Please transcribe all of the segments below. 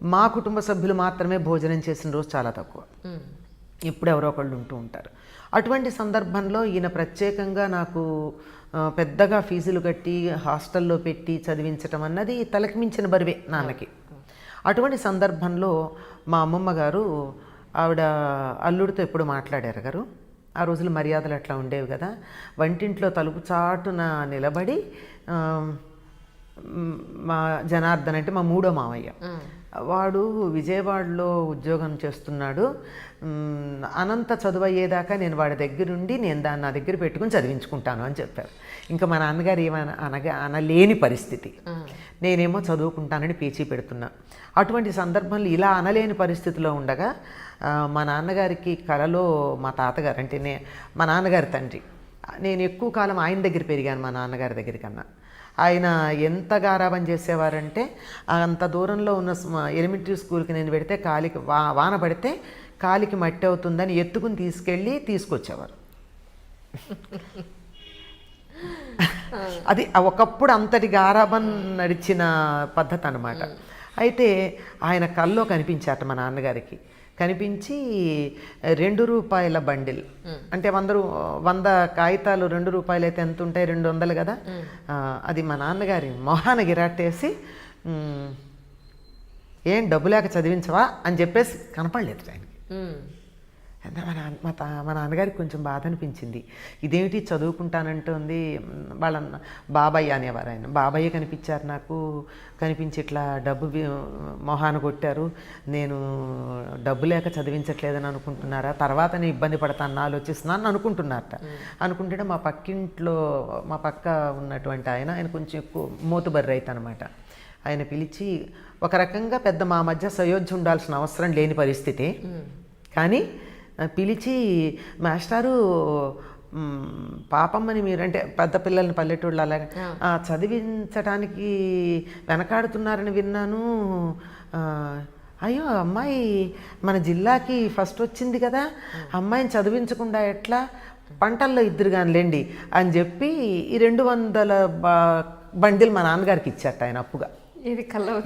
మా కుటుంబ సభ్యులు మాత్రమే భోజనం చేసిన రోజు చాలా తక్కువ. ఎప్పుడు ఎవరో ఒకళ్ళు ఉంటూ ఉంటారు. అటువంటి సందర్భంలో ఈయన ప్రత్యేకంగా నాకు పెద్దగా ఫీజులు కట్టి హాస్టల్లో పెట్టి చదివించటం అన్నది తలకు మించిన బరువే నాన్నకి. అటువంటి సందర్భంలో మా అమ్మమ్మ గారు ఆవిడ అల్లుడితో ఎప్పుడు మాట్లాడారు గారు. ఆ రోజులు మర్యాదలు అట్లా ఉండేవి కదా. వంటింట్లో తలుపు చాటున నిలబడి మా జనార్దన్ అంటే మా మూడో మావయ్య, వాడు విజయవాడలో ఉద్యోగం చేస్తున్నాడు, అనంత చదువు అయ్యేదాకా నేను వాడి దగ్గరుండి నేను దాన్ని నా దగ్గర పెట్టుకుని చదివించుకుంటాను అని చెప్పారు. ఇంకా మా నాన్నగారు అనలేని పరిస్థితి. నేనేమో చదువుకుంటానని పేచీ పెడుతున్నా. అటువంటి సందర్భంలో ఇలా అనలేని పరిస్థితిలో ఉండగా మా నాన్నగారికి కలలో మా తాతగారు అంటే మా నాన్నగారి తండ్రి, నేను ఎక్కువ కాలం ఆయన దగ్గర పెరిగాను మా నాన్నగారి దగ్గర కన్నా. ఆయన ఎంత గారాబం చేసేవారంటే అంత దూరంలో ఉన్న ఎలిమెంటరీ స్కూల్కి నేను పెడితే కాలికి వాన పడితే కాలికి మట్టి అవుతుందని ఎత్తుకుని తీసుకొచ్చేవారు. అది ఒకప్పుడు అంతటి గారాబం నడిచిన పద్ధతి అన్నమాట. అయితే ఆయన కల్లో కనిపించాట మా నాన్నగారికి. కనిపించి 2 రూపాయల బండిల్ అంటే 100 కాగితాలు 2 రూపాయలు అయితే ఎంత ఉంటాయి, 200 కదా. అది మా నాన్నగారి మొహాన గిరాటేసి ఏం డబ్బు లేక చదివించవా అని చెప్పేసి కనపడలేదు ఆయనకి. మా నాన్నగారికి కొంచెం బాధ అనిపించింది. ఇదేమిటి చదువుకుంటానంటుంది. వాళ్ళ బాబాయ్ అనేవారు ఆయన. బాబాయ్ కనిపించారు నాకు, కనిపించి ఇట్లా డబ్బు మొహాన కొట్టారు, నేను డబ్బు లేక చదివించట్లేదని అనుకుంటున్నారా, తర్వాత నేను ఇబ్బంది పడతాను ఆలోచిస్తున్నాను అనుకుంటున్నారట. అనుకుంటే మా పక్క ఉన్నటువంటి ఆయన కొంచెం ఎక్కువ మోతుబర్రి రైతు అనమాట. ఆయన పిలిచి ఒక రకంగా పెద్ద మా మధ్య సయోధ్య ఉండాల్సిన అవసరం లేని పరిస్థితి, కానీ పిలిచి మాస్టారు పాపమ్మని మీరు అంటే పెద్ద పిల్లల్ని పల్లెటూళ్ళు అలాగే చదివించడానికి వెనకాడుతున్నారని విన్నాను. అయ్యో అమ్మాయి మన జిల్లాకి ఫస్ట్ వచ్చింది కదా, అమ్మాయిని చదివించకుండా ఎట్లా, పంటల్లో ఇద్దరు కానిలేండి అని చెప్పి ఈ 200 బండిలు మా నాన్నగారికి ఇచ్చాట ఆయన అప్పుగా.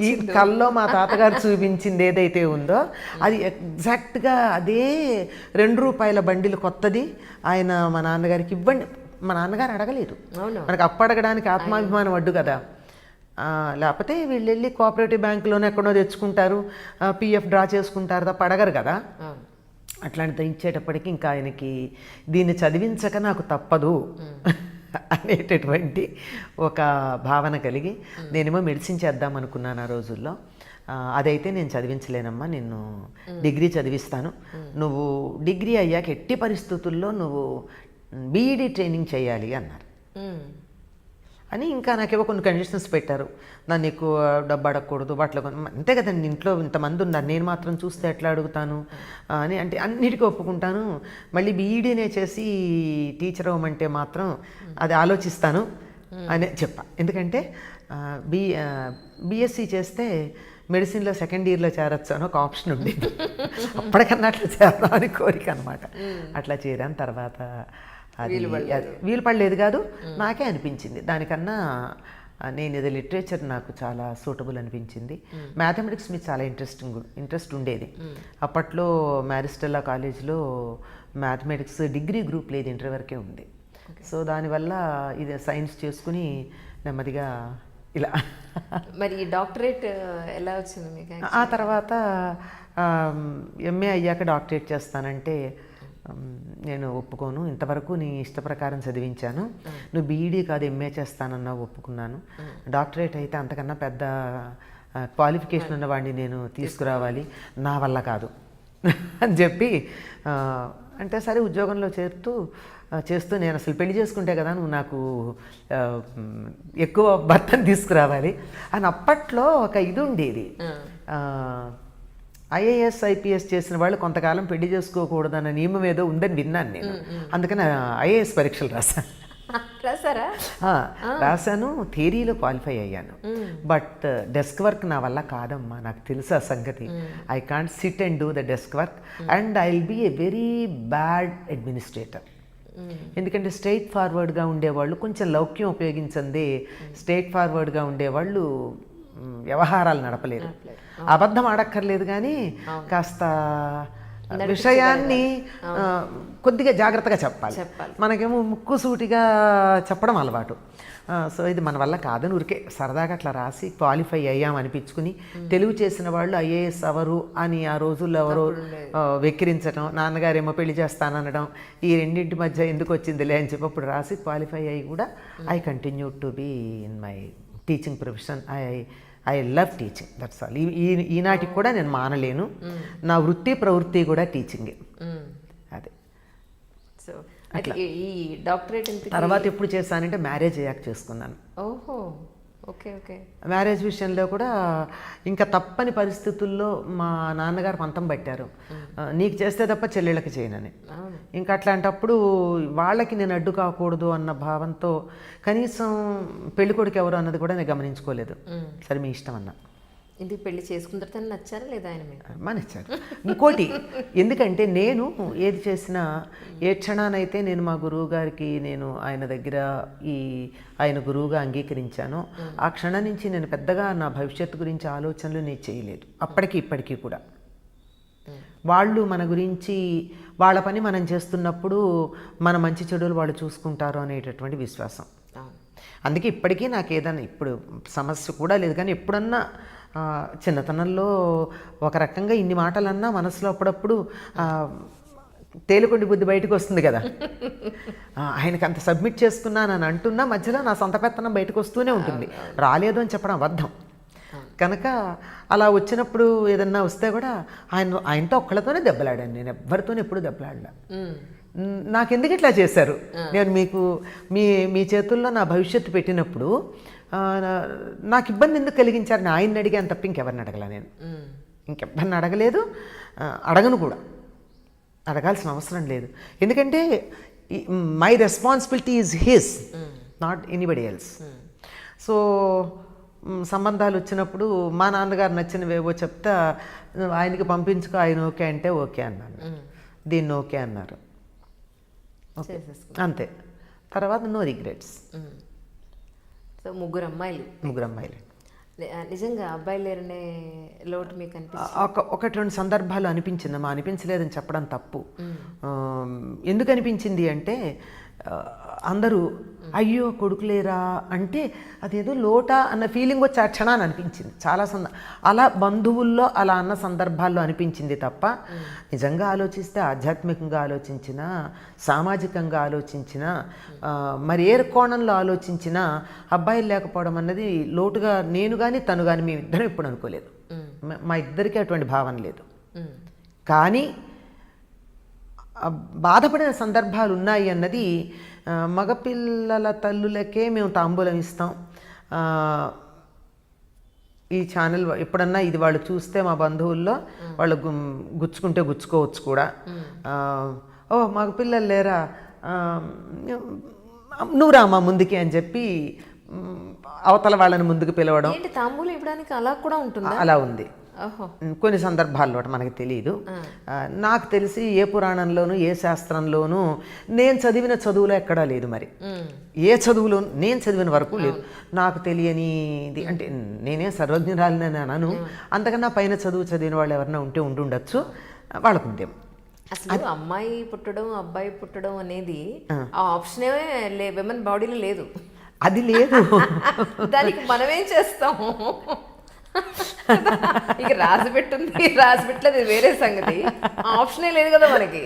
ఈ కల్లో మా తాతగారు చూపించింది ఏదైతే ఉందో అది ఎగ్జాక్ట్గా అదే 2 రూపాయల బండిలు కొత్తది ఆయన మా నాన్నగారికి ఇవ్వండి. మా నాన్నగారు అడగలేదు, మనకు అప్పు అడగడానికి ఆత్మాభిమానం అడ్డు కదా. లేకపోతే వీళ్ళు వెళ్ళి కోఆపరేటివ్ బ్యాంకులోనే ఎక్కడో తెచ్చుకుంటారు, పిఎఫ్ డ్రా చేసుకుంటారు తప్ప అడగరు కదా. అట్లాంటిది ఇచ్చేటప్పటికి ఇంకా ఆయనకి దీన్ని చదివించక నాకు తప్పదు అనేటటువంటి ఒక భావన కలిగి నేనేమో మెడిసిన్ చేద్దాం అనుకున్నాను ఆ రోజుల్లో. అదైతే నేను చదివించలేనమ్మా, నిన్ను డిగ్రీ చదివిస్తాను, నువ్వు డిగ్రీ అయ్యాక ఎట్టి పరిస్థితుల్లో నువ్వు బీఈడీ ట్రైనింగ్ చేయాలి అన్నారు. అని ఇంకా నాకేవో కొన్ని కండిషన్స్ పెట్టారు. నన్ను ఎక్కువ డబ్బు అడగకూడదు, బట్టలు అంతే కదండి, ఇంట్లో ఇంతమంది ఉన్నారు, నేను మాత్రం చూస్తే ఎట్లా అడుగుతాను అని. అంటే అన్నిటికీ ఒప్పుకుంటాను, మళ్ళీ బీఈడీనే చేసి టీచర్ అవ్వమంటే మాత్రం అది ఆలోచిస్తాను అని చెప్పా. ఎందుకంటే బీఎస్సీ చేస్తే మెడిసిన్లో సెకండ్ ఇయర్లో చేరొచ్చు అని ఒక ఆప్షన్ ఉండేది. అప్పటికన్నా అట్లా చేద్దాం అని కోరిక అనమాట. అట్లా చేరాను. తర్వాత అది వీలు పడలేదు కాదు, నాకే అనిపించింది దానికన్నా నేను ఇది లిటరేచర్ నాకు చాలా సూటబుల్ అనిపించింది. మ్యాథమెటిక్స్ మీద చాలా ఇంట్రెస్ట్ ఉండేది. అప్పట్లో మ్యారిస్టెల్లా కాలేజ్లో మ్యాథమెటిక్స్ డిగ్రీ గ్రూప్ లేదు, ఇంటర్ వరకే ఉంది. సో దానివల్ల ఇది సైన్స్ చేసుకుని నెమ్మదిగా ఇలా. మరి డాక్టరేట్ ఎలా వచ్చింది మీకు? ఆ తర్వాత ఎంఏ అయ్యాక డాక్టరేట్ చేస్తానంటే నేను ఒప్పుకోను, ఇంతవరకు నీ ఇష్ట ప్రకారం చదివించాను, నువ్వు బీఈడీ కాదు ఎంఏ చేస్తానన్నా ఒప్పుకున్నాను, డాక్టరేట్ అయితే అంతకన్నా పెద్ద క్వాలిఫికేషన్ ఉన్నవాడిని నేను తీసుకురావాలి, నా వల్ల కాదు అని చెప్పి అంటే సరే ఉద్యోగంలో చేస్తూ నేను అసలు పెళ్లి చేసుకుంటే కదా నువ్వు నాకు ఎక్కువ భర్తను తీసుకురావాలి అని అప్పట్లో ఒక ఇది ఉండేది. ఐఏఎస్ ఐపీఎస్ చేసిన వాళ్ళు కొంతకాలం పెళ్లి చేసుకోకూడదన్న నియమం ఏదో ఉందని విన్నాను నేను. అందుకని ఐఏఎస్ పరీక్షలు రాశాను, థియరీలో క్వాలిఫై అయ్యాను. బట్ డెస్క్ వర్క్ నా వల్ల కాదమ్మా, నాకు తెలుసు ఆ సంగతి. I can't sit and do the desk work and I will be a very bad administrator. ఎందుకంటే స్ట్రైట్ ఫార్వర్డ్గా ఉండేవాళ్ళు, కొంచెం లౌక్యం ఉపయోగించండి, స్ట్రైట్ ఫార్వర్డ్గా ఉండేవాళ్ళు వ్యవహారాలు నడపలేరు. అబద్ధం ఆడక్కర్లేదు కానీ కాస్త విషయాన్ని కొద్దిగా జాగ్రత్తగా చెప్పాలి. మనకేమో ముక్కు సూటిగా చెప్పడం అలవాటు. సో ఇది మన వల్ల కాదని ఊరికే సరదాగా అట్లా రాసి క్వాలిఫై అయ్యాం అనిపించుకుని, తెలుగు చేసిన వాళ్ళు ఐఏఎస్ అవరు అని ఆ రోజుల్లో ఎవరో వెక్కిరించడం, నాన్నగారేమో పెళ్లి చేస్తాననడం, ఈ రెండింటి మధ్య ఎందుకు వచ్చిందిలే అని చెప్పి అప్పుడు రాసి క్వాలిఫై అయ్యి కూడా I continue to be in my teaching profession. I love teaching, that's all. ఈనాటికి కూడా నేను మానలేను. నా వృత్తి ప్రవృత్తి కూడా టీచింగే. అదే. సో ఈ డాక్టరేట్ తర్వాత ఎప్పుడు చేశానంటే మ్యారేజ్ అయ్యాక చేసుకున్నాను. ఓహో, ఓకే ఓకే. మ్యారేజ్ విషయంలో కూడా ఇంకా తప్పని పరిస్థితుల్లో మా నాన్నగారు పంతం పట్టారు, నీకు చేస్తే తప్ప చెల్లెళ్ళకి చేయనని. ఇంకా అట్లాంటప్పుడు వాళ్ళకి నేను అడ్డు కాకూడదు అన్న భావంతో కనీసం పెళ్ళికొడుకు ఎవరు అన్నది కూడా నేను గమనించుకోలేదు. సరే మీ ఇష్టం అన్నా. ఇంటికి పెళ్లి చేసుకున్న తర్వాత నచ్చారా లేదా ఆయన మీకు? నచ్చారు. ఇంకోటి, ఎందుకంటే నేను ఏది చేసినా ఏ క్షణానైతే నేను మా గురువు గారికి నేను ఆయన దగ్గర ఆయన గురువుగా అంగీకరించానో ఆ క్షణం నుంచి నేను పెద్దగా నా భవిష్యత్తు గురించి ఆలోచనలు నేను చేయలేదు, అప్పటికి ఇప్పటికీ కూడా. వాళ్ళు మన గురించి వాళ్ళ పని మనం చేస్తున్నప్పుడు మన మంచి చెడులు వాళ్ళు చూసుకుంటారు అనేటటువంటి విశ్వాసం. అందుకే ఇప్పటికీ నాకు ఏదైనా ఇప్పుడు సమస్య కూడా లేదు, కానీ ఎప్పుడన్నా చిన్నతనంలో ఒక రకంగా ఇన్ని మాటలన్నా మనసులో అప్పుడప్పుడు తేలికొండి బుద్ధి బయటకు వస్తుంది కదా. ఆయనకి అంత సబ్మిట్ చేసుకున్నానని అంటున్నా మధ్యలో నా సొంత పెత్తనం బయటకు వస్తూనే ఉంటుంది. రాలేదు అని చెప్పడం అబద్ధం. కనుక అలా వచ్చినప్పుడు ఏదన్నా వస్తే కూడా ఆయనతో ఒక్కళ్ళతోనే దెబ్బలాడాను, నేను ఎవ్వరితోనే ఎప్పుడు దెబ్బలాడలా. నాకెందుకు ఇట్లా చేశారు, నేను మీకు మీ చేతుల్లో నా భవిష్యత్తు పెట్టినప్పుడు నాకు ఇబ్బంది ఎందుకు కలిగించారని ఆయన్ని అడిగాను తప్ప ఇంకెవరిని అడగల. నేను ఇంకెవరిని అడగలేదు, అడగను కూడా, అడగాల్సిన అవసరం లేదు. ఎందుకంటే my responsibility is his, not anybody else. So సంబంధాలు వచ్చినప్పుడు మా నాన్నగారు నచ్చినవేవో చెప్తా ఆయనకి పంపించుకో, ఆయన ఓకే అంటే ఓకే అన్నాను, దీన్ని ఓకే అన్నారు, అంతే. తర్వాత నో రిగ్రెట్స్. సో ముగ్గురు అమ్మాయిలు. నిజంగా అబ్బాయిలు లేరనే లోటు మీకు అనిపించింది? ఒకటి రెండు సందర్భాలు అనిపించిందమ్మా, అనిపించలేదని చెప్పడం తప్పు. ఎందుకు అనిపించింది అంటే అందరూ అయ్యో కొడుకులేరా అంటే అదేదో లోటా అన్న ఫీలింగ్ వచ్చి ఆ క్షణాన్ని అనిపించింది. చాలా అలా బంధువుల్లో అలా అన్న సందర్భాల్లో అనిపించింది తప్ప నిజంగా ఆలోచిస్తే ఆధ్యాత్మికంగా ఆలోచించినా, సామాజికంగా ఆలోచించినా, మరి ఏ కోణంలో ఆలోచించినా అబ్బాయిలు లేకపోవడం అన్నది లోటుగా నేను కానీ తను కానీ మేము ఇద్దరం ఎప్పుడు అనుకోలేదు. మా ఇద్దరికీ అటువంటి భావన లేదు. కానీ బాధపడిన సందర్భాలు ఉన్నాయి అన్నది, మగపిల్లల తల్లులకే మేము తాంబూలం ఇస్తాం, ఈ ఛానల్ ఎప్పుడన్నా ఇది వాళ్ళు చూస్తే మా బంధువుల్లో వాళ్ళు గుచ్చుకుంటే గుచ్చుకోవచ్చు కూడా, ఓ మగపిల్లలు లేరా నువ్వు రామా ముందుకి అని చెప్పి అవతల వాళ్ళని ముందుకు పిలవడం. తాంబూలం ఇవ్వడానికి అలా కూడా ఉంటుంది? అలా ఉంది కొన్ని సందర్భాల్లో, మనకి తెలియదు. నాకు తెలిసి ఏ పురాణంలోనూ ఏ శాస్త్రంలోనూ నేను చదివిన చదువులో ఎక్కడా లేదు. మరి ఏ చదువులో నేను చదివిన వరకు లేదు. నాకు తెలియనిది అంటే నేనే సర్వజ్ఞురాలని అనను, అంతకన్నా పైన చదువు చదివిన వాళ్ళు ఎవరైనా ఉంటే ఉండుండొచ్చు, వాళ్ళకుందేమో. అసలు అమ్మాయి పుట్టడం అబ్బాయి పుట్టడం అనేది ఆ ఆప్షనే విమెన్ బాడీలో లేదు. అది లేదు, దానికి మనమేం చేస్తాము? ఇక రాసి పెట్టలేదు వేరే సంగతి, ఆప్షనే లేదు కదా మనకి.